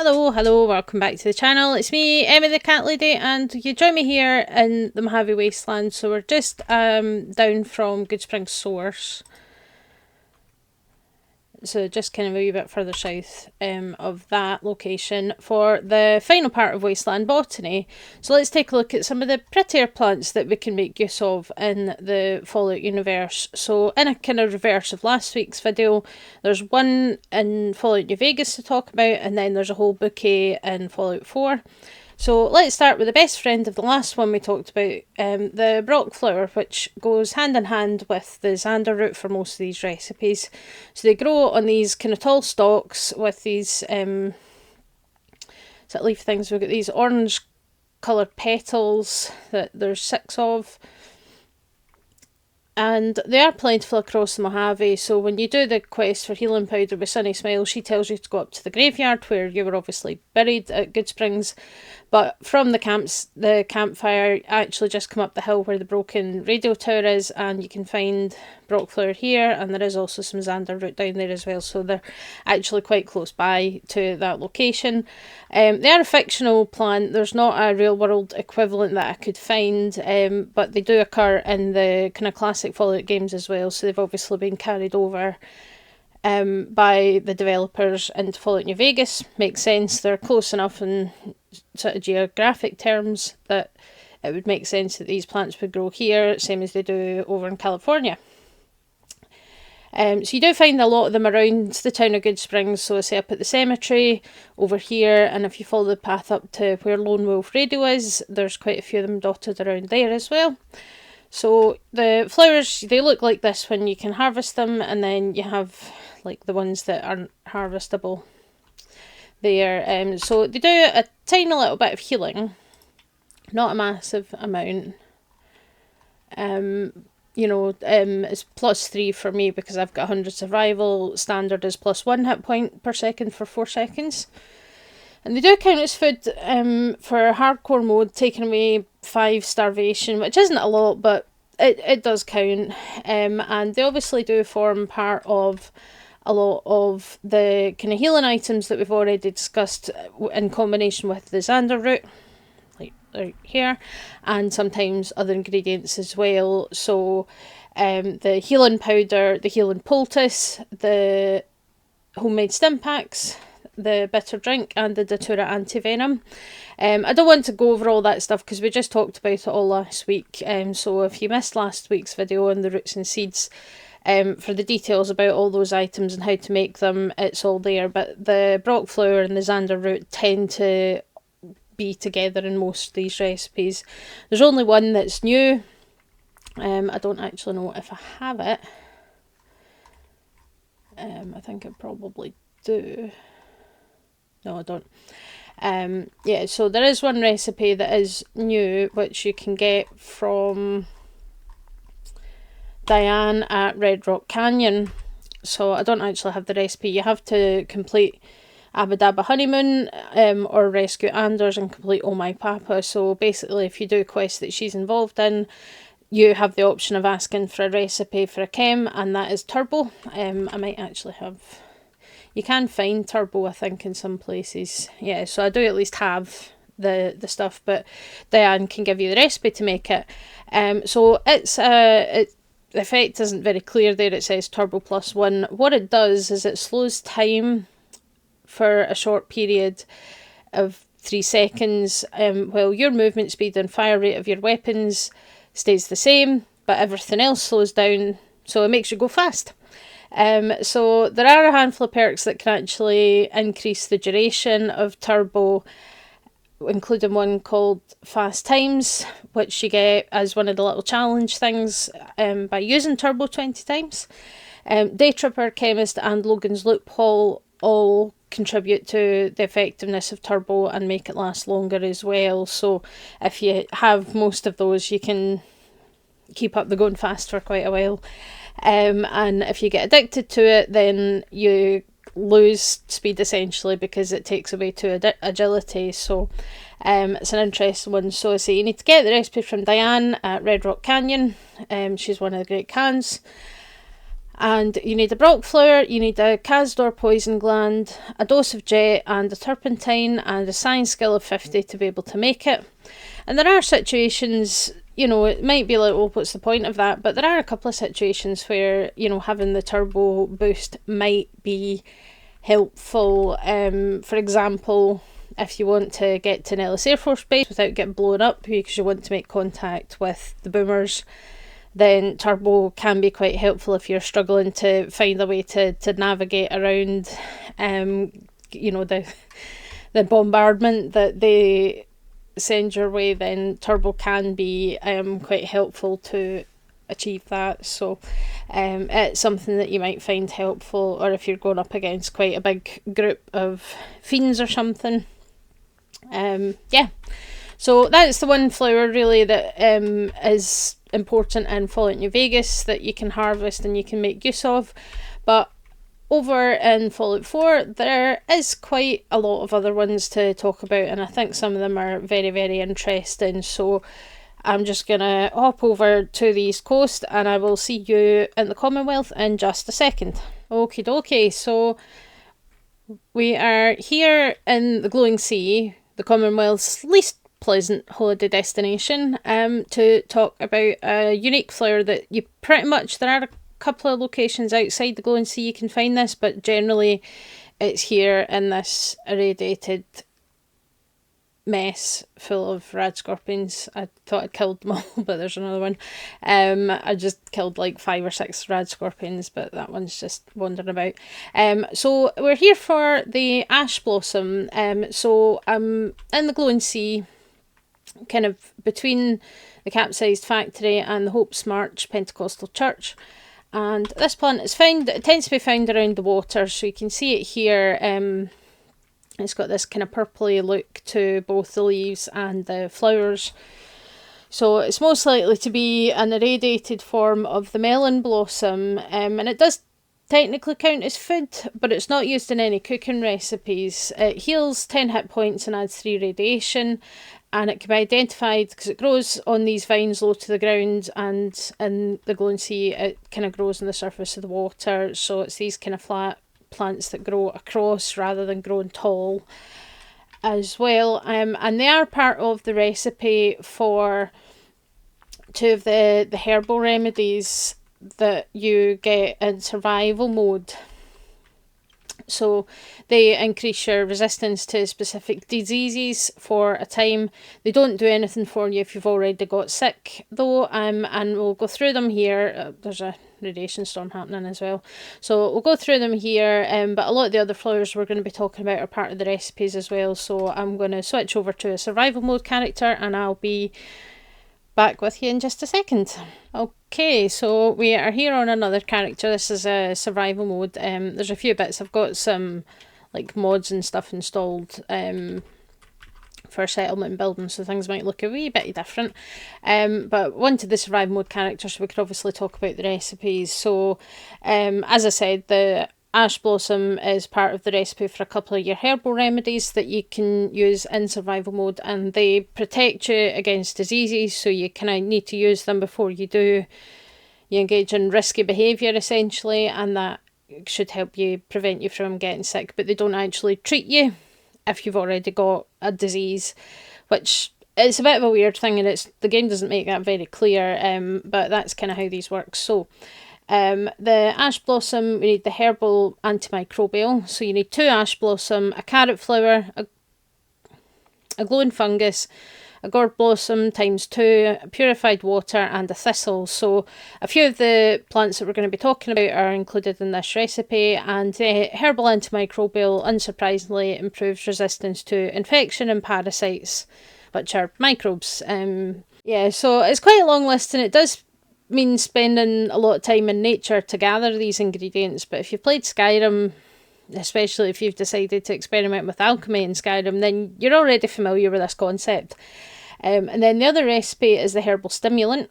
Hello, welcome back to the channel. It's me, Emma the Cat Lady, and you join me here in the Mojave Wasteland. So we're just down from Goodsprings Source. So just kind of a wee bit further south of that location for the final part of Wasteland Botany. So let's take a look at some of the prettier plants that we can make use of in the Fallout universe. So in a kind of reverse of last week's video, there's one in Fallout New Vegas to talk about, and then there's a whole bouquet in Fallout 4. So let's start with the best friend of the last one we talked about, the Brock flower, which goes hand in hand with the Xander root for most of these recipes. So they grow on these kind of tall stalks with these sort of leaf things. We've got these orange coloured petals that there's 6 of. And they are plentiful across the Mojave, so when you do the quest for Healing Powder with Sunny Smile, she tells you to go up to the graveyard where you were obviously buried at Goodsprings. But from the campfire, actually just come up the hill where the broken radio tower is, and you can find Brock flower here, and there is also some Xander root down there as well, so they're actually quite close by to that location. They are a fictional plant. There's not a real world equivalent that I could find, but they do occur in the kind of classic Fallout games as well, so they've obviously been carried over by the developers into Fallout New Vegas. Makes sense, they're close enough in sort of geographic terms that it would make sense that these plants would grow here, same as they do over in California. So you do find a lot of them around the town of Goodsprings, so I say up at the cemetery, over here, and if you follow the path up to where Lone Wolf Radio is, there's quite a few of them dotted around there as well. So the flowers, they look like this when you can harvest them, and then you have like the ones that aren't harvestable there. So they do a tiny little bit of healing, not a massive amount. It's +3 for me because I've got 100 survival. Standard is +1 hit point per second for 4 seconds. And they do count as food for hardcore mode, taking away 5 starvation, which isn't a lot, but it does count. And they obviously do form part of a lot of the kind of healing items that we've already discussed in combination with the Xander root, like right here, and sometimes other ingredients as well. So the healing powder, the healing poultice, the homemade stim packs, the bitter drink, and the Datura anti-venom. I don't want to go over all that stuff because we just talked about it all last week. So if you missed last week's video on the roots and seeds, for the details about all those items and how to make them, it's all there. But the Brock flower and the Xander root tend to be together in most of these recipes. There's only one that's new. I don't actually know if I have it. I think I probably do. No, I don't. Yeah, so there is one recipe that is new, which you can get from Diane at Red Rock Canyon. So I don't actually have the recipe. You have to complete Abadabba Honeymoon or rescue Anders and complete Oh My Papa. So basically, if you do a quest that she's involved in, you have the option of asking for a recipe for a chem, and that is turbo. I might actually have... You can find turbo, I think, in some places. Yeah, so I do at least have the stuff, but Diane can give you the recipe to make it. So the effect isn't very clear there. It says turbo +1. What it does is it slows time for a short period of 3 seconds, while your movement speed and fire rate of your weapons stays the same, but everything else slows down, so it makes you go fast. So there are a handful of perks that can actually increase the duration of turbo, including one called Fast Times, which you get as one of the little challenge things by using turbo 20 times. Day Tripper, Chemist, and Logan's Loophole all contribute to the effectiveness of turbo and make it last longer as well. So if you have most of those, you can keep up the going fast for quite a while. And if you get addicted to it, then you lose speed essentially because it takes away to agility. So it's an interesting one. So I say you need to get the recipe from Diane at Red Rock Canyon. She's one of the great cans. And you need a Brock flower, you need a Castor poison gland, a dose of jet and a turpentine, and a science skill of 50 to be able to make it. And there are situations, you know, it might be like, well, what's the point of that? But there are a couple of situations where, you know, having the turbo boost might be helpful. For example, if you want to get to Nellis Air Force Base without getting blown up because you want to make contact with the boomers, then turbo can be quite helpful if you're struggling to find a way to navigate around, you know, the bombardment that they send your way. Then turbo can be quite helpful to achieve that. So it's something that you might find helpful, or if you're going up against quite a big group of fiends or something. Yeah, so that's the one flower really that is important in Fallout New Vegas that you can harvest and you can make use of. But over in Fallout 4 there is quite a lot of other ones to talk about, and I think some of them are very, very interesting. So I'm just gonna hop over to the East Coast and I will see you in the Commonwealth in just a second. Okie dokie, so we are here in the Glowing Sea, the Commonwealth's least pleasant holiday destination, to talk about a unique flower that you pretty much, there are a couple of locations outside the Glowing Sea you can find this, but generally it's here in this irradiated mess full of rad scorpions. I thought I'd killed them all, but there's another one. I just killed like 5 or 6 rad scorpions, but that one's just wandering about. So we're here for the ash blossom. So I'm in the Glowing Sea, kind of between the Capsized Factory and the Hope's March Pentecostal Church. And this plant is found, it tends to be found around the water, so you can see it here. It's got this kind of purpley look to both the leaves and the flowers. So it's most likely to be an irradiated form of the melon blossom, and it does technically count as food, but it's not used in any cooking recipes. It heals 10 hit points and adds 3 radiation, and it can be identified because it grows on these vines low to the ground, and in the Glowing Sea it kind of grows on the surface of the water, so it's these kind of flat plants that grow across rather than growing tall as well. And they are part of the recipe for 2 of the herbal remedies that you get in survival mode. So they increase your resistance to specific diseases for a time. They don't do anything for you if you've already got sick though, and we'll go through them here. There's a radiation storm happening as well, so we'll go through them here, but a lot of the other flowers we're going to be talking about are part of the recipes as well. So I'm going to switch over to a survival mode character and I'll be back with you in just a second. Okay, so we are here on another character. This is a survival mode. There's a few bits. I've got some like mods and stuff installed for settlement and building, so things might look a wee bit different. But one to the survival mode character, so we could obviously talk about the recipes. So as I said, the ash blossom is part of the recipe for a couple of your herbal remedies that you can use in survival mode, and they protect you against diseases, so you kind of need to use them before you engage in risky behaviour essentially, and that should help you prevent you from getting sick, but they don't actually treat you if you've already got a disease, which it's a bit of a weird thing, and the game doesn't make that very clear, but that's kind of how these work. So the ash blossom, we need the herbal antimicrobial, so you need 2 ash blossom, a carrot flower, a glowing fungus, a gourd blossom times 2, purified water, and a thistle. So a few of the plants that we're going to be talking about are included in this recipe, and the herbal antimicrobial unsurprisingly improves resistance to infection and parasites, which are microbes. Yeah, so it's quite a long list, and it does mean spending a lot of time in nature to gather these ingredients, but if you've played Skyrim, especially if you've decided to experiment with alchemy in Skyrim, then you're already familiar with this concept. And then the other recipe is the herbal stimulant.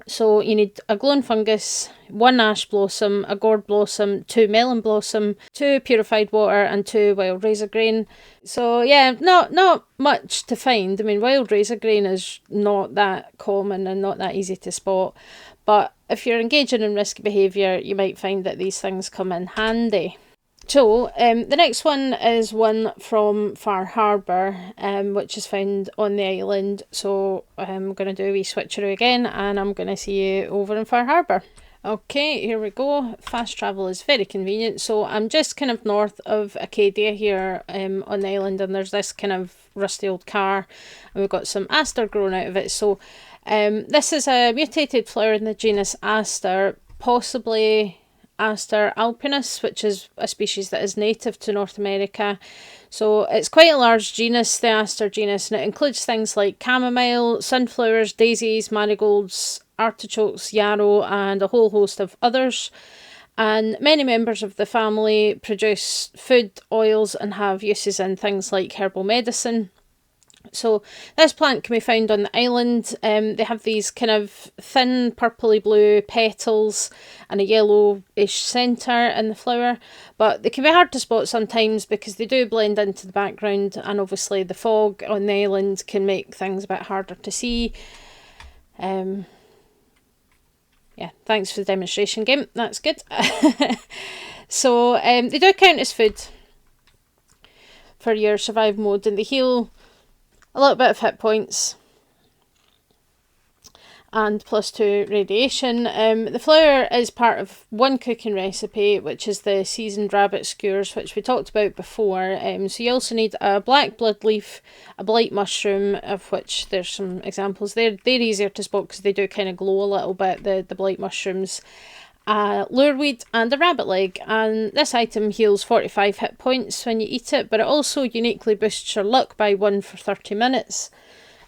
So you need a glowing fungus, 1 ash blossom, a gourd blossom, 2 melon blossom, 2 purified water, and 2 wild razor grain. So yeah, not much to find. I mean, wild razor grain is not that common and not that easy to spot, but if you're engaging in risky behaviour, you might find that these things come in handy. So the next one is one from Far Harbour, which is found on the island. So I'm going to do a wee switcheroo again, and I'm going to see you over in Far Harbour. Okay, here we go. Fast travel is very convenient. So I'm just kind of north of Acadia here on the island, and there's this kind of rusty old car, and we've got some aster growing out of it. So this is a mutated flower in the genus Aster, possibly Aster alpinus, which is a species that is native to North America. So it's quite a large genus, the Aster genus, and it includes things like chamomile, sunflowers, daisies, marigolds, artichokes, yarrow, and a whole host of others. And many members of the family produce food, oils, and have uses in things like herbal medicine. So this plant can be found on the island. They have these kind of thin purpley blue petals and a yellowish centre in the flower, but they can be hard to spot sometimes because they do blend into the background, and obviously the fog on the island can make things a bit harder to see. Yeah, thanks for the demonstration game, that's good. So they do count as food for your survive mode, and they heal a little bit of hit points and +2 radiation. The flower is part of one cooking recipe, which is the seasoned rabbit skewers, which we talked about before. So you also need a black blood leaf, a blight mushroom, of which there's some examples there. They're easier to spot because they do kind of glow a little bit, the blight mushrooms. Lureweed and a rabbit leg, and this item heals 45 hit points when you eat it, but it also uniquely boosts your luck by 1 for 30 minutes.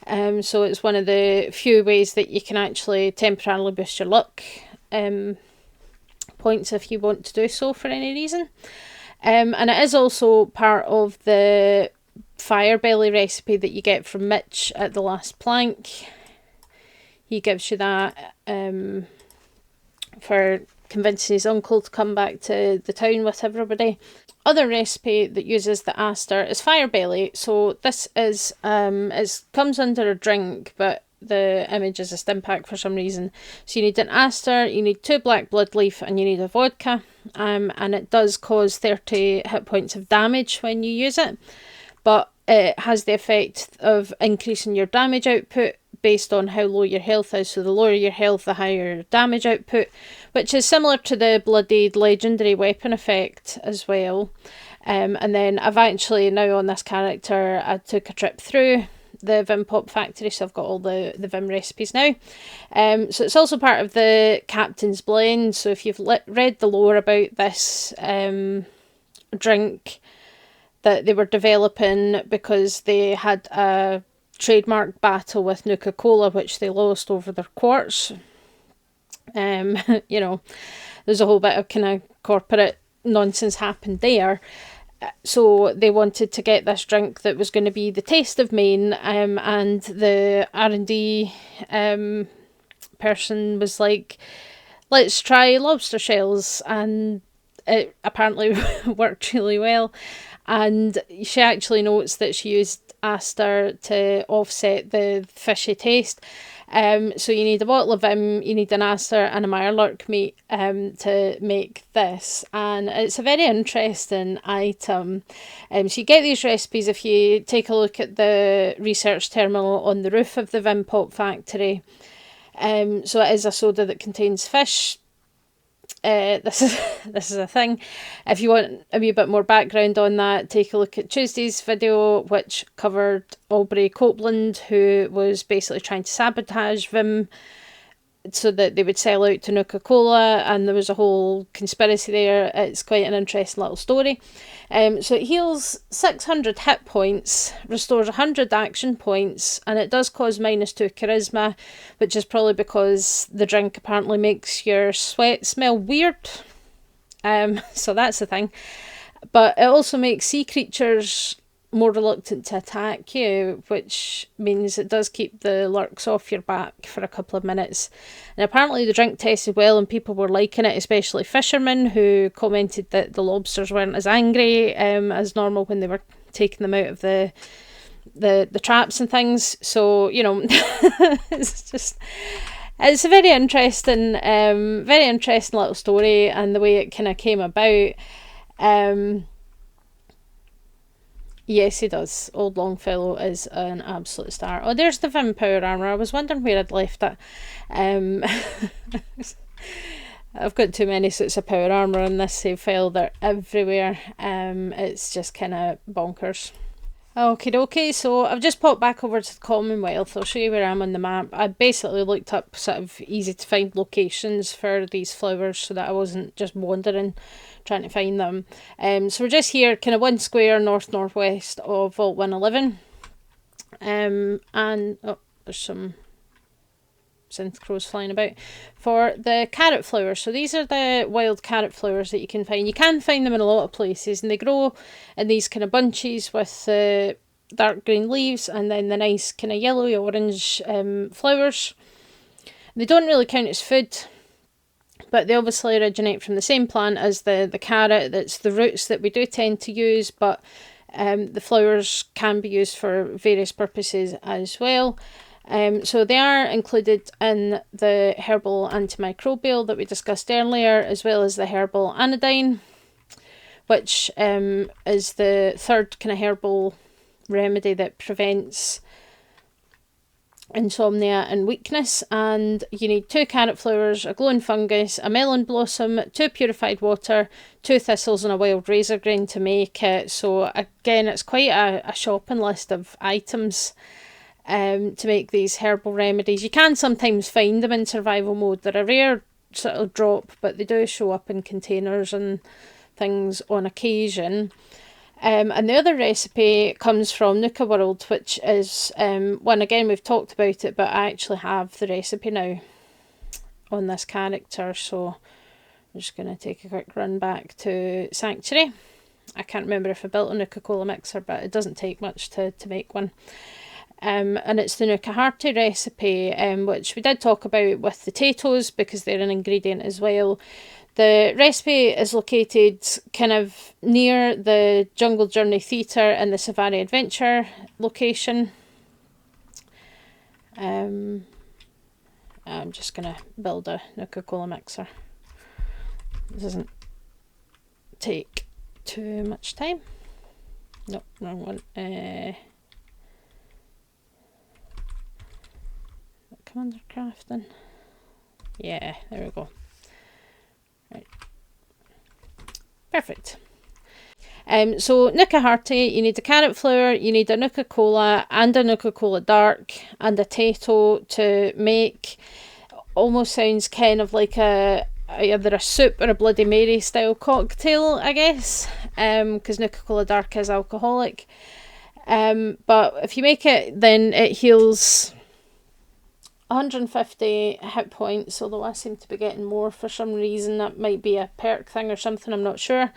So it's one of the few ways that you can actually temporarily boost your luck points if you want to do so for any reason. And it is also part of the fire belly recipe that you get from Mitch at the last plank. He gives you that for convincing his uncle to come back to the town with everybody. Other recipe that uses the aster is fire belly. So this is it comes under a drink, but the image is a stim pack for some reason. So you need an aster, you need 2 black blood leaf, and you need a vodka. And it does cause 30 hit points of damage when you use it, but it has the effect of increasing your damage output based on how low your health is. So the lower your health, the higher your damage output, which is similar to the bloodied legendary weapon effect as well. And then I've actually now on this character, I took a trip through the Vim Pop factory, so I've got all the Vim recipes now. So it's also part of the Captain's Blend. So if you've read the lore about this drink that they were developing because they had a trademark battle with Nuka-Cola, which they lost over their quartz. You know, there's a whole bit of kind of corporate nonsense happened there. So they wanted to get this drink that was going to be the taste of Maine, and the R&D person was like, let's try lobster shells, and it apparently worked really well. And she actually notes that she used aster to offset the fishy taste. So you need a bottle of Vim, you need an aster and a Mirelurk meat to make this, and it's a very interesting item. So you get these recipes if you take a look at the research terminal on the roof of the Vim Pop factory. So it is a soda that contains fish. This is a thing. If you want a wee bit more background on that, take a look at Tuesday's video, which covered Aubrey Copeland, who was basically trying to sabotage Vim so that they would sell out to Nuka-Cola, and there was a whole conspiracy there. It's quite an interesting little story. So it heals 600 hit points, restores 100 action points, and it does cause -2 charisma, which is probably because the drink apparently makes your sweat smell weird. So that's the thing. But it also makes sea creatures more reluctant to attack you, which means it does keep the lurks off your back for a couple of minutes. And apparently the drink tested well and people were liking it, especially fishermen who commented that the lobsters weren't as angry as normal when they were taking them out of the traps and things. So, you know, it's just It's a very interesting little story, and the way it kind of came about. Yes, he does. Old Longfellow is an absolute star. Oh, there's the Vim Power Armour. I was wondering where I'd left it. I've got too many suits of power armour on this save file. They're everywhere. It's just kind of bonkers. Okay, so I've just popped back over to the Commonwealth. I'll show you where I am on the map. I basically looked up sort of easy to find locations for these flowers so that I wasn't just wandering trying to find them. So we're just here, kind of 1 square north-northwest of Vault 111. And, oh, there's some synth crows flying about. For the carrot flowers, so these are the wild carrot flowers that you can find. You can find them in a lot of places, and they grow in these kind of bunches with dark green leaves and then the nice kind of yellowy orange flowers. They don't really count as food, but they obviously originate from the same plant as the carrot. That's the roots that we do tend to use, but the flowers can be used for various purposes as well. So they are included in the herbal antimicrobial that we discussed earlier, as well as the herbal anodyne, which is the third kind of herbal remedy that prevents insomnia and weakness. And you need 2 carrot flowers, a glowing fungus, a melon blossom, 2 purified water, 2 thistles and a wild razor grain to make it. So again, it's quite a shopping list of items to make these herbal remedies. You can sometimes find them in survival mode. They're a rare sort of drop, but they do show up in containers and things on occasion. And the other recipe comes from Nuka World, which is one, again, we've talked about it, but I actually have the recipe now on this character. So I'm just going to take a quick run back to Sanctuary. I can't remember if I built a Nuka-Cola mixer, but it doesn't take much to make one. And it's the Nuka Hearty recipe, which we did talk about with the potatoes because they're an ingredient as well. The recipe is located kind of near the Jungle Journey Theatre and the Safari Adventure location. I'm just going to build a Nuka-Cola mixer. This doesn't take too much time. Nope, wrong one. Come under crafting. Yeah, there we go. Right. Perfect. So Nuka Hearty, you need a carrot flower, you need a Nuka-Cola and a Nuka-Cola Dark and a Tato to make. Almost sounds kind of like either a soup or a Bloody Mary style cocktail, I guess, because Nuka-Cola Dark is alcoholic. But if you make it, then it heals 150 hit points, although I seem to be getting more for some reason. That might be a perk thing or something, I'm not sure.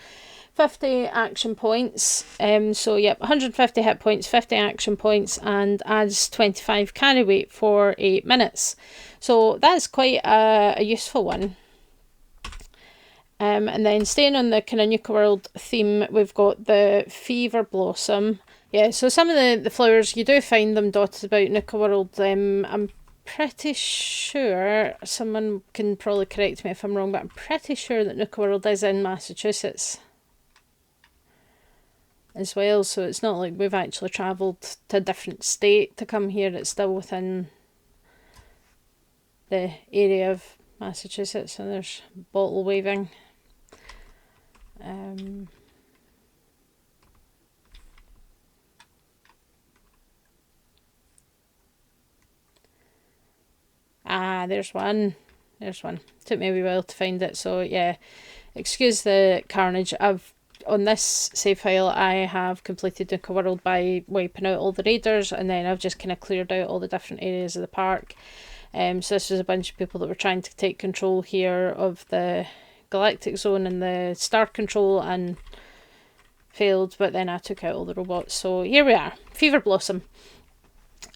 50 action points, so yep, 150 hit points, 50 action points, and adds 25 carry weight for 8 minutes. So that's quite a useful one. And then staying on the kind of Nuka World theme, we've got the Fever Blossom. Yeah, so some of the flowers, you do find them dotted about Nuka World. I'm pretty sure, someone can probably correct me if I'm wrong, but I'm pretty sure that Nuka World is in Massachusetts as well, so it's not like we've actually travelled to a different state to come here. It's still within the area of Massachusetts. And there's bottle waving. There's one. Took me a wee while to find it, so yeah, excuse the carnage. On this save file, I have completed Nuka World by wiping out all the raiders, and then I've just kind of cleared out all the different areas of the park. So this was a bunch of people that were trying to take control here of the Galactic Zone and the Star Control and failed, but then I took out all the robots. So here we are, Fever Blossom.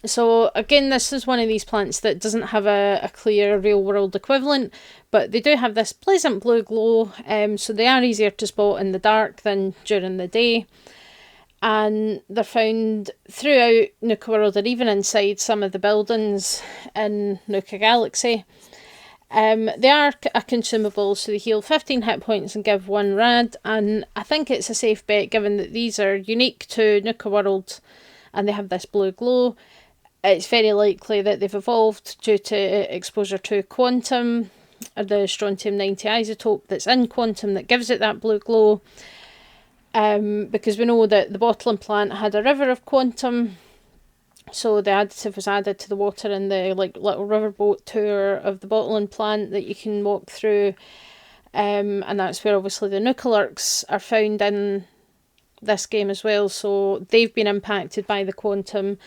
So again, this is one of these plants that doesn't have a clear real world equivalent, but they do have this pleasant blue glow, so they are easier to spot in the dark than during the day. and they're found throughout Nuka World and even inside some of the buildings in Nuka Galaxy. They are a consumable, so they heal 15 hit points and give 1 rad, and I think it's a safe bet given that these are unique to Nuka World and they have this blue glow. It's very likely that they've evolved due to exposure to quantum, or the strontium-90 isotope that's in quantum that gives it that blue glow. Because we know that the bottling plant had a river of quantum, so the additive was added to the water in the little riverboat tour of the bottling plant that you can walk through, and that's where obviously the Nuka Lurks are found in this game as well. So they've been impacted by the quantum,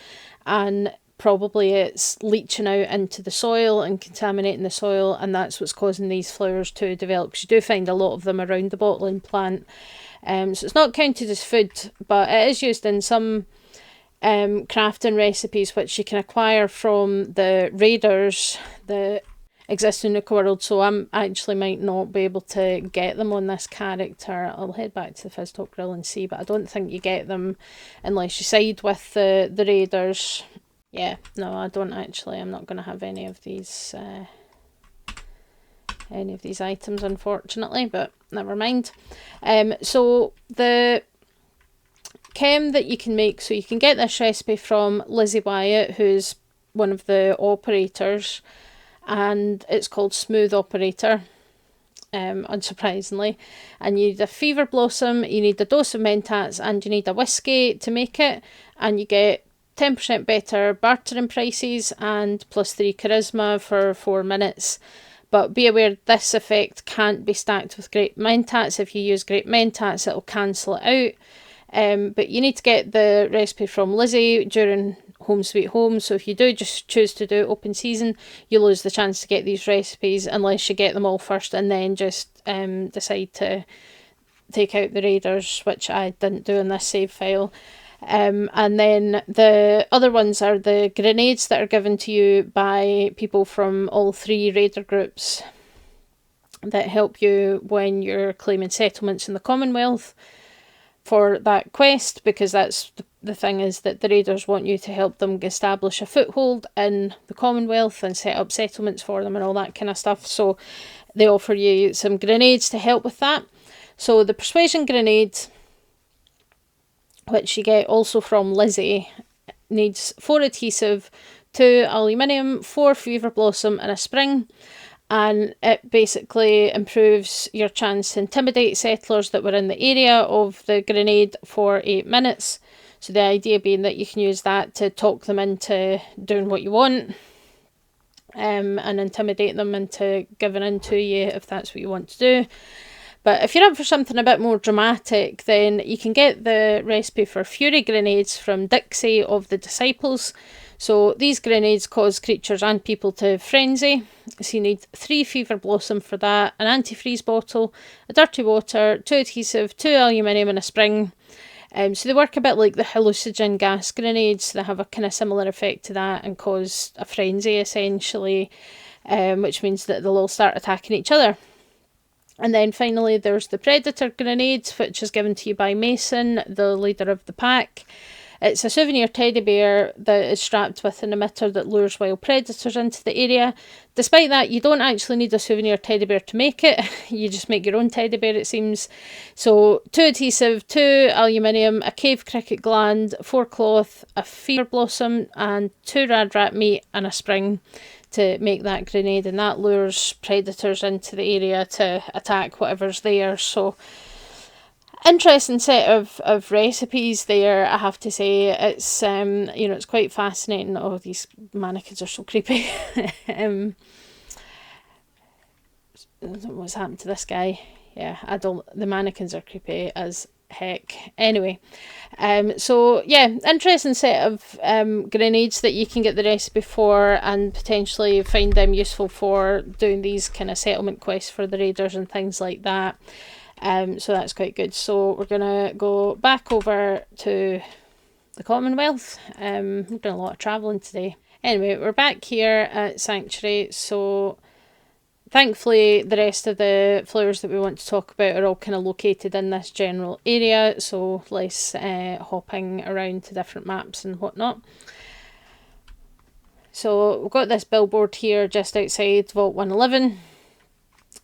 and probably it's leaching out into the soil and contaminating the soil, and that's what's causing these flowers to develop, because you do find a lot of them around the bottling plant. So it's not counted as food, but it is used in some crafting recipes which you can acquire from the raiders that exist in Nuka World. So I actually might not be able to get them on this character. I'll head back to the Fizztop Grill and see, but I don't think you get them unless you side with the raiders. Yeah, no, I don't actually. I'm not going to have any of these items, unfortunately, but never mind. So the chem that you can make, so you can get this recipe from Lizzie Wyatt, who's one of the operators, and it's called Smooth Operator, unsurprisingly. And you need a fever blossom, you need a dose of mentats, and you need a whiskey to make it, and you get 10% better bartering prices and +3 charisma for 4 minutes. But be aware this effect can't be stacked with grape mentats. If you use grape mentats, it'll cancel it out. But you need to get the recipe from Lizzie during Home Sweet Home. So if you do just choose to do open season, you lose the chance to get these recipes unless you get them all first and then just decide to take out the raiders, which I didn't do in this save file. And then the other ones are the grenades that are given to you by people from all 3 raider groups that help you when you're claiming settlements in the Commonwealth for that quest, because that's the thing, is that the raiders want you to help them establish a foothold in the Commonwealth and set up settlements for them and all that kind of stuff. So they offer you some grenades to help with that. So the persuasion grenade, which you get also from Lizzie, needs 4 adhesive, 2 aluminium, 4 fever blossom and a spring, and it basically improves your chance to intimidate settlers that were in the area of the grenade for 8 minutes. So the idea being that you can use that to talk them into doing what you want, and intimidate them into giving in to you if that's what you want to do. But if you're up for something a bit more dramatic, then you can get the recipe for Fury Grenades from Dixie of the Disciples. So these grenades cause creatures and people to frenzy. So you need 3 Fever Blossom for that, an antifreeze bottle, a dirty water, 2 adhesive, 2 aluminium and a spring. So they work a bit like the hallucinogen gas grenades. They have a kind of similar effect to that and cause a frenzy essentially, which means that they'll all start attacking each other. And then finally there's the Predator Grenade, which is given to you by Mason, the leader of the pack. It's a souvenir teddy bear that is strapped with an emitter that lures wild predators into the area. Despite that, you don't actually need a souvenir teddy bear to make it. You just make your own teddy bear, it seems. So 2 adhesive, 2 aluminium, a cave cricket gland, 4 cloth, a fever blossom and 2 rad rat meat and a spring to make that grenade, and that lures predators into the area to attack whatever's there. So interesting set of recipes there, I have to say. It's it's quite fascinating. Oh, these mannequins are so creepy. What's happened to this guy? Yeah, the mannequins are creepy as heck. Anyway, so yeah, interesting set of grenades that you can get the recipe for and potentially find them useful for doing these kind of settlement quests for the raiders and things like that. So that's quite good. So we're gonna go back over to the Commonwealth. We're doing a lot of travelling today. Anyway, we're back here at Sanctuary. So thankfully the rest of the flowers that we want to talk about are all kind of located in this general area, so less hopping around to different maps and whatnot. So we've got this billboard here just outside Vault 111,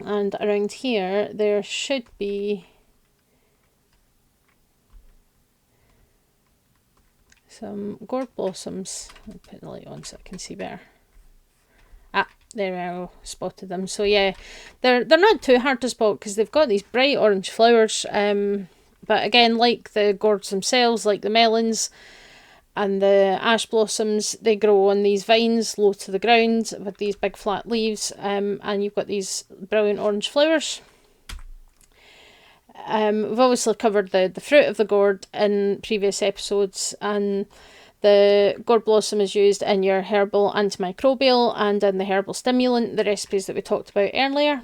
and around here there should be some gourd blossoms. I'll put the light on so I can see better. There we go, spotted them. So yeah, they're not too hard to spot because they've got these bright orange flowers. But again, like the gourds themselves, like the melons and the ash blossoms, they grow on these vines low to the ground with these big flat leaves, and you've got these brilliant orange flowers. We've obviously covered the fruit of the gourd in previous episodes, and the gourd blossom is used in your herbal antimicrobial and in the herbal stimulant, the recipes that we talked about earlier.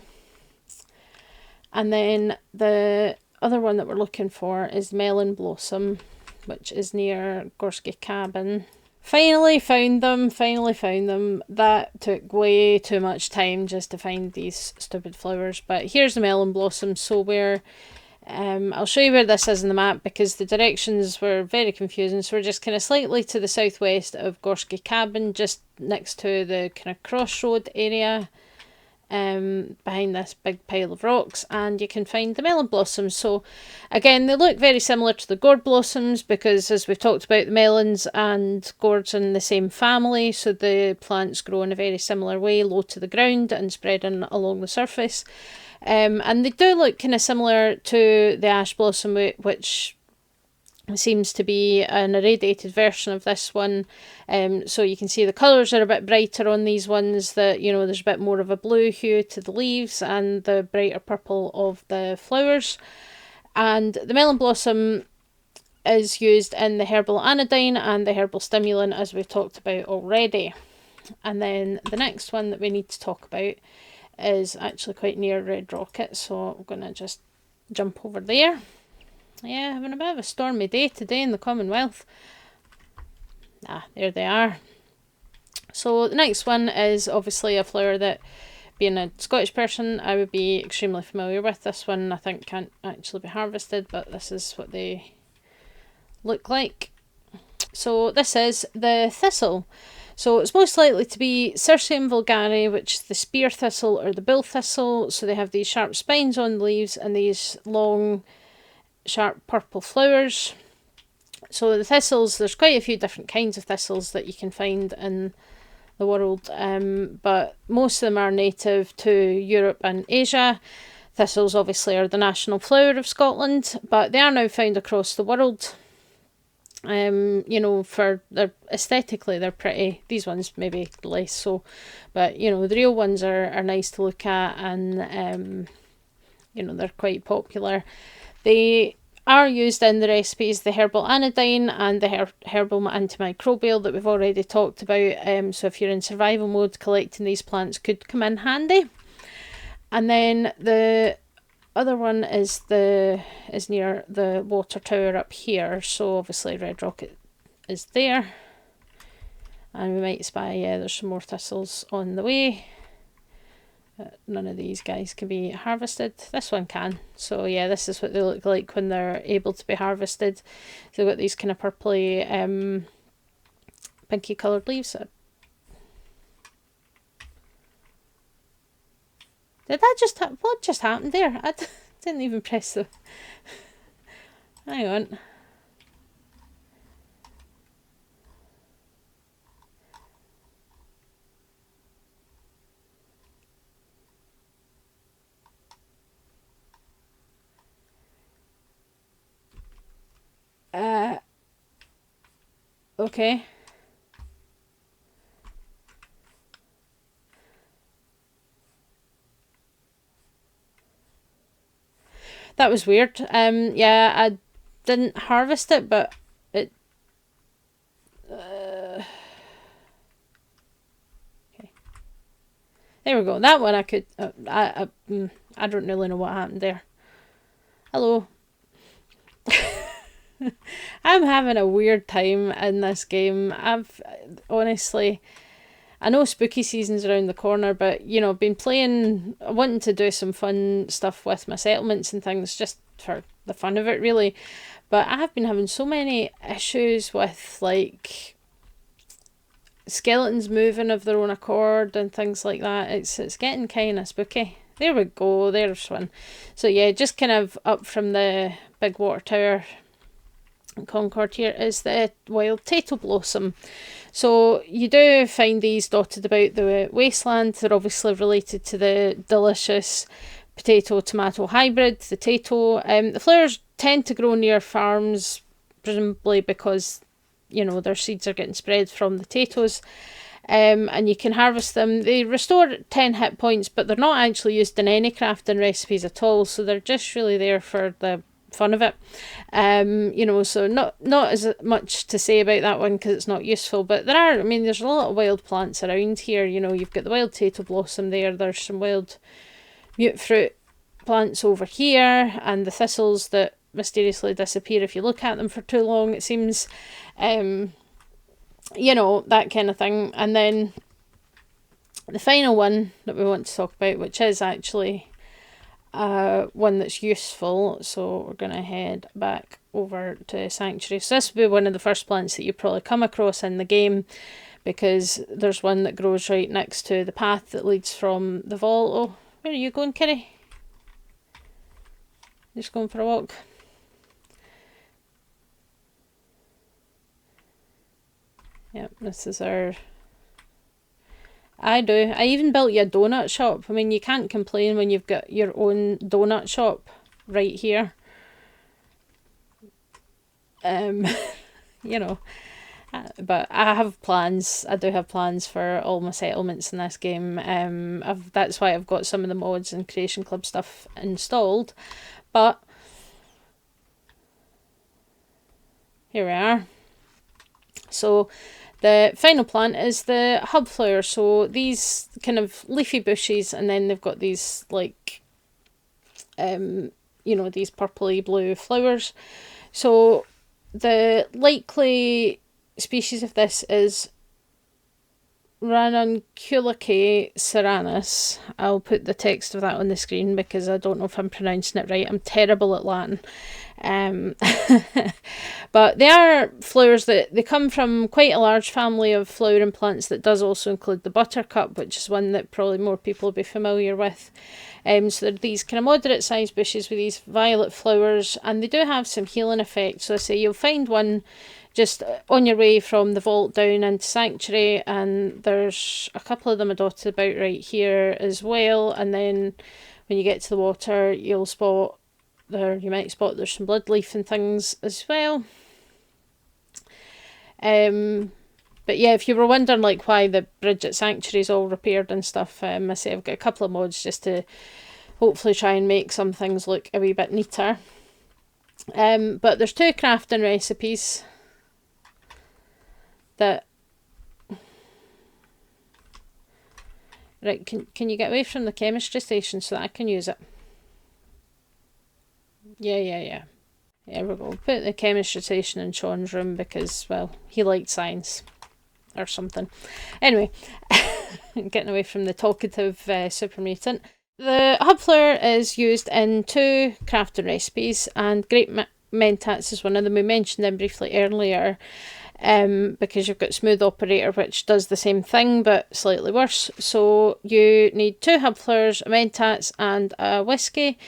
And then the other one that we're looking for is melon blossom, which is near Gorski Cabin. Finally found them. That took way too much time just to find these stupid flowers. But here's the melon blossom. So we're I'll show you where this is in the map because the directions were very confusing. So we're just kind of slightly to the southwest of Gorski Cabin, just next to the kind of crossroad area, behind this big pile of rocks, and you can find the melon blossoms. So again, they look very similar to the gourd blossoms because, as we've talked about, the melons and gourds are in the same family, so the plants grow in a very similar way, low to the ground and spreading along the surface. And they do look kind of similar to the ash blossom, which seems to be an irradiated version of this one. So you can see the colours are a bit brighter on these ones, that, you know, there's a bit more of a blue hue to the leaves and the brighter purple of the flowers. And the melon blossom is used in the herbal anodyne and the herbal stimulant, as we've talked about already. And then the next one that we need to talk about is actually quite near Red Rocket, so I'm going to just jump over there. Yeah, having a bit of a stormy day today in the Commonwealth. There they are. So the next one is obviously a flower that, being a Scottish person, I would be extremely familiar with. This one I think can't actually be harvested, but this is what they look like. So this is the thistle. So it's most likely to be Cirsium vulgare, which is the spear thistle or the bull thistle. So they have these sharp spines on the leaves and these long, sharp purple flowers. So the thistles, there's quite a few different kinds of thistles that you can find in the world, but most of them are native to Europe and Asia. Thistles obviously are the national flower of Scotland, but they are now found across the world. You know, for their aesthetically they're pretty. These ones maybe less so, but you know, the real ones are nice to look at, and you know, they're quite popular. They are used in the recipes, the herbal anodyne and the herbal antimicrobial that we've already talked about. So if you're in survival mode, collecting these plants could come in handy. And then the other one is near the water tower up here, so obviously Red Rocket is there, and we might spy, yeah, there's some more thistles on the way. None of these guys can be harvested. This one can. So yeah, this is what they look like when they're able to be harvested. So they've got these kind of purpley, pinky coloured leaves. Did that just what just happened there? I didn't even press the... Hang on. Okay. That was weird. Yeah, I didn't harvest it, but it... okay. There we go. That one I could... I don't really know what happened there. Hello. I'm having a weird time in this game. I've honestly... I know spooky season's around the corner, but you know, been playing, wanting to do some fun stuff with my settlements and things just for the fun of it, really. But I have been having so many issues with like skeletons moving of their own accord and things like that. It's getting kind of spooky. There we go, there's one. So yeah, just kind of up from the big water tower Concord here is the wild tato blossom. So you do find these dotted about the wasteland. They're obviously related to the delicious potato tomato hybrid, the tato. The flowers tend to grow near farms, presumably because you know their seeds are getting spread from the potatoes. And you can harvest them. They restore 10 hit points, but they're not actually used in any crafting recipes at all, so they're just really there for the fun of it. You know, so not as much to say about that one because it's not useful, but there are, I mean, there's a lot of wild plants around here. You know, you've got the wild tato blossom there's some wild mute fruit plants over here, and the thistles that mysteriously disappear if you look at them for too long, it seems. You know, that kind of thing. And then the final one that we want to talk about, which is actually one that's useful, so we're going to head back over to Sanctuary. So this will be one of the first plants that you probably come across in the game, because there's one that grows right next to the path that leads from the vault. Oh, where are you going, Kitty? Just going for a walk. Yep, this is our... I do. I even built you a donut shop. I mean, you can't complain when you've got your own donut shop right here. You know, but I have plans. I do have plans for all my settlements in this game. That's why I've got some of the mods and Creation Club stuff installed. But here we are. So the final plant is the hub flower. So these kind of leafy bushes, and then they've got these like, you know, these purpley blue flowers. So the likely species of this is Ranunculus serranus. I'll put the text of that on the screen because I don't know if I'm pronouncing it right. I'm terrible at Latin. But they are flowers that they come from quite a large family of flowering plants that does also include the buttercup, which is one that probably more people will be familiar with. So they're these kind of moderate sized bushes with these violet flowers, and they do have some healing effects. So I say you'll find one just on your way from the vault down into Sanctuary, and there's a couple of them dotted about right here as well. And then when you get to the water, you'll spot there, you might spot there's some bloodleaf and things as well. But yeah, if you were wondering like why the bridge at Sanctuary is all repaired and stuff, I say I've got a couple of mods just to hopefully try and make some things look a wee bit neater. But there's 2 crafting recipes that... Right, can you get away from the chemistry station so that I can use it? Yeah. There we go. Put the chemistry station in Sean's room because, well, he liked science or something. Anyway, getting away from the talkative super mutant. The hub flower is used in 2 crafting recipes, and Great Mentats is one of them. We mentioned them briefly earlier, because you've got Smooth Operator, which does the same thing but slightly worse. So you need 2 hub flowers, a Mentats, and a whiskey.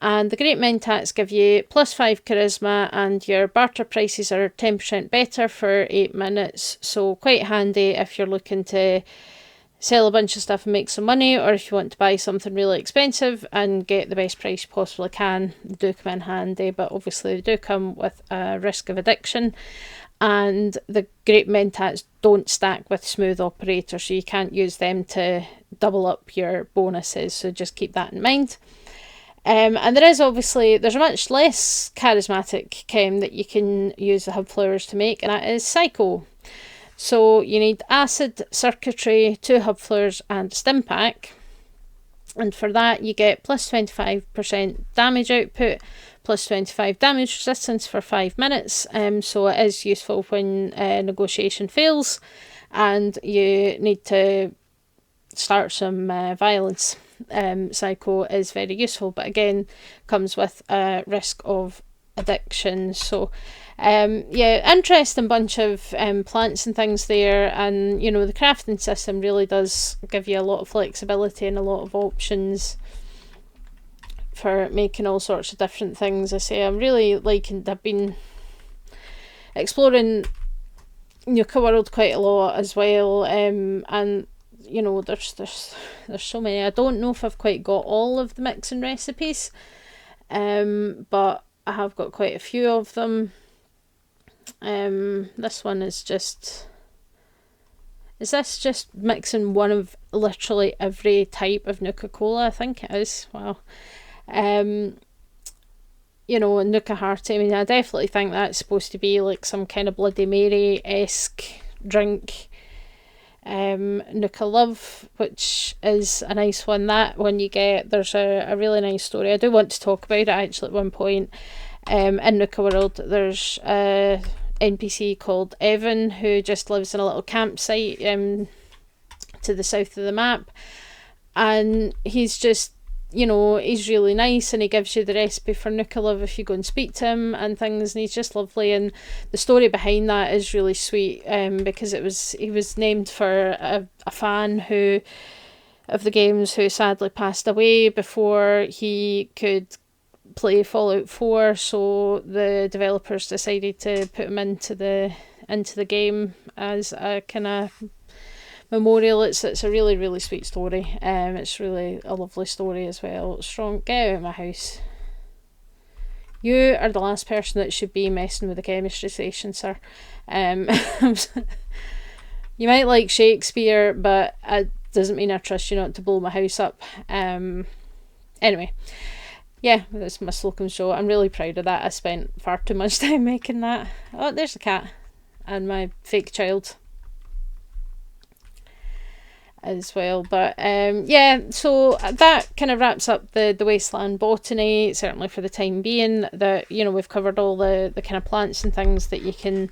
And the Great Mentats give you +5 charisma, and your barter prices are 10% better for 8 minutes. So quite handy if you're looking to sell a bunch of stuff and make some money, or if you want to buy something really expensive and get the best price you possibly can. They do come in handy, but obviously they do come with a risk of addiction. And the Great Mentats don't stack with Smooth Operator, so you can't use them to double up your bonuses. So just keep that in mind. And there's a much less charismatic chem that you can use the hub flowers to make, and that is Psycho. So you need acid, circuitry, 2 hub flowers, and stim pack. And for that you get +25% damage output, plus 25 damage resistance for 5 minutes. So it is useful when negotiation fails and you need to start some violence. Psycho is very useful, but again comes with a risk of addiction. So yeah, interesting bunch of plants and things there, and you know, the crafting system really does give you a lot of flexibility and a lot of options for making all sorts of different things. I say I'm really liking, I've been exploring Nuka World quite a lot as well, and you know, there's so many. I don't know if I've quite got all of the mixing recipes, but I have got quite a few of them. This one is this just mixing one of literally every type of Nuka-Cola? I think it is. Wow. You know, Nuka Hearty, I mean, I definitely think that's supposed to be like some kind of Bloody Mary-esque drink. Nuka Love, which is a nice one. That one you get, there's a really nice story. I do want to talk about it actually at one point. In Nuka World, there's a NPC called Evan who just lives in a little campsite to the south of the map, and he's just, you know, he's really nice, and he gives you the recipe for Nuka Love if you go and speak to him and things, and he's just lovely. And the story behind that is really sweet, because he was named for a fan of the games who sadly passed away before he could play Fallout 4, so the developers decided to put him into the game as a kind of memorial. It's a really, really sweet story. It's really a lovely story as well. Strong, get out of my house. You are the last person that should be messing with the chemistry station, sir. You might like Shakespeare, but it doesn't mean I trust you not to blow my house up. Anyway, yeah, that's my Slocum show. I'm really proud of that. I spent far too much time making that. Oh, there's the cat and my fake child as well. But yeah, so that kind of wraps up the Wasteland Botany, certainly for the time being. That, you know, we've covered all the kind of plants and things that you can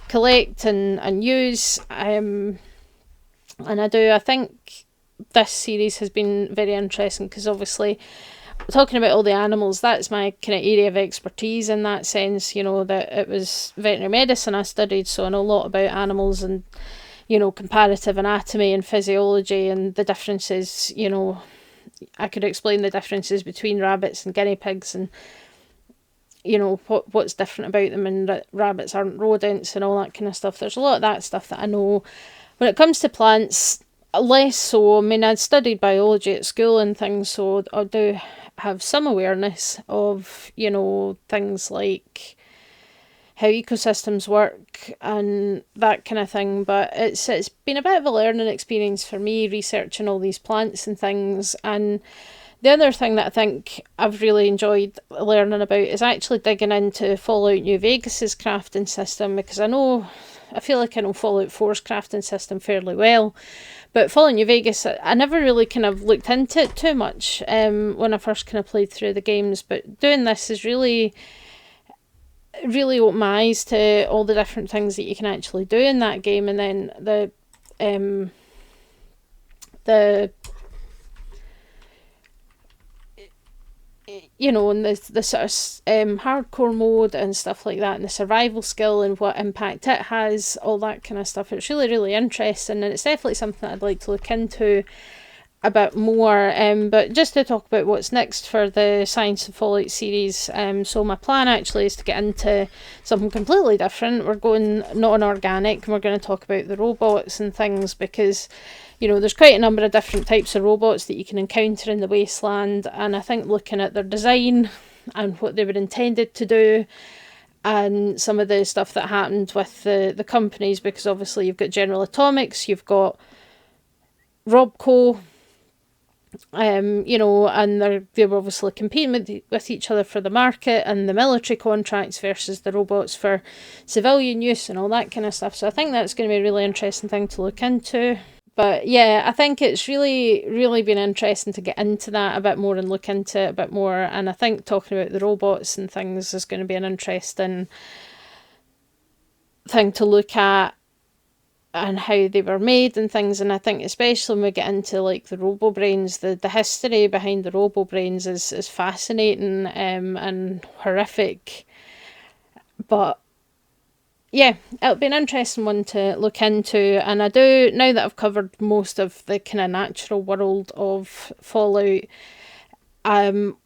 collect and use. And I think this series has been very interesting because obviously talking about all the animals, that's my kind of area of expertise in that sense, you know, that it was veterinary medicine I studied, so I know a lot about animals and, you know, comparative anatomy and physiology and the differences. You know, I could explain the differences between rabbits and guinea pigs, and you know what's different about them, and that rabbits aren't rodents and all that kind of stuff. There's a lot of that stuff that I know. When it comes to plants, less so. I mean, I'd studied biology at school and things, so I do have some awareness of, you know, things like how ecosystems work and that kind of thing, but it's been a bit of a learning experience for me researching all these plants and things. And the other thing that I think I've really enjoyed learning about is actually digging into Fallout New Vegas's crafting system, because I feel like I know Fallout 4's crafting system fairly well, but Fallout New Vegas, I never really kind of looked into it too much when I first kind of played through the games, but doing this is really opened my eyes to all the different things that you can actually do in that game. And then the you know, and the sort of hardcore mode and stuff like that, and the survival skill and what impact it has, all that kind of stuff. It's really, really interesting, and it's definitely something I'd like to look into a bit more. But just to talk about what's next for the Science of Fallout series, so my plan actually is to get into something completely different. We're going non-organic, and we're going to talk about the robots and things, because, you know, there's quite a number of different types of robots that you can encounter in the Wasteland, and I think looking at their design and what they were intended to do, and some of the stuff that happened with the companies, because obviously you've got General Atomics, you've got Robco, you know, and they were obviously competing with each other for the market and the military contracts versus the robots for civilian use and all that kind of stuff. So I think that's going to be a really interesting thing to look into. But yeah, I think it's really, really been interesting to get into that a bit more and look into it a bit more. And I think talking about the robots and things is going to be an interesting thing to look at, and how they were made and things. And I think especially when we get into like the robo brains, the history behind the robo brains is fascinating, and horrific. But yeah, it'll be an interesting one to look into. And I do, now that I've covered most of the kind of natural world of Fallout, um,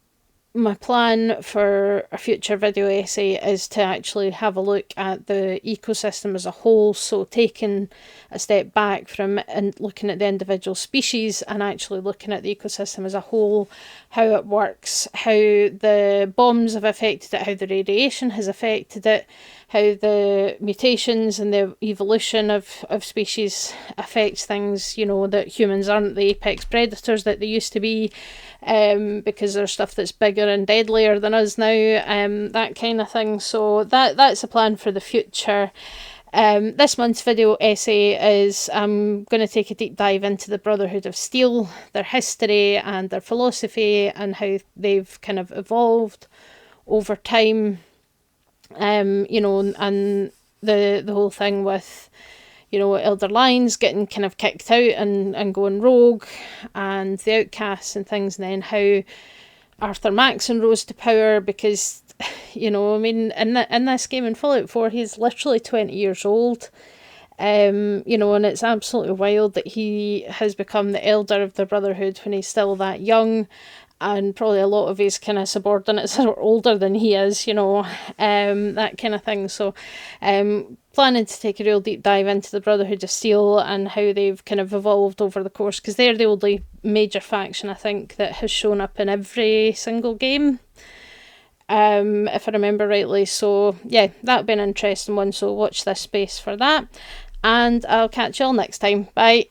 my plan for a future video essay is to actually have a look at the ecosystem as a whole. So taking a step back from and looking at the individual species and actually looking at the ecosystem as a whole, how it works, how the bombs have affected it, how the radiation has affected it, how the mutations and the evolution of species affects things, that humans aren't the apex predators that they used to be, because there's stuff that's bigger and deadlier than us now, that kind of thing. So that's a plan for the future. This month's video essay is I'm going to take a deep dive into the Brotherhood of Steel, their history and their philosophy, and how they've kind of evolved over time. And the whole thing with, Elder Lines getting kind of kicked out and going rogue, and the outcasts and things, and then how Arthur Maxon rose to power, because, in this game in Fallout 4, he's literally 20 years old. And it's absolutely wild that he has become the elder of the Brotherhood when he's still that young, and probably a lot of his kind of subordinates are older than he is, that kind of thing. So planning to take a real deep dive into the Brotherhood of Steel and how they've kind of evolved over the course, because they're the only major faction, I think, that has shown up in every single game, if I remember rightly. So yeah, that'll be an interesting one, so watch this space for that, and I'll catch you all next time. Bye.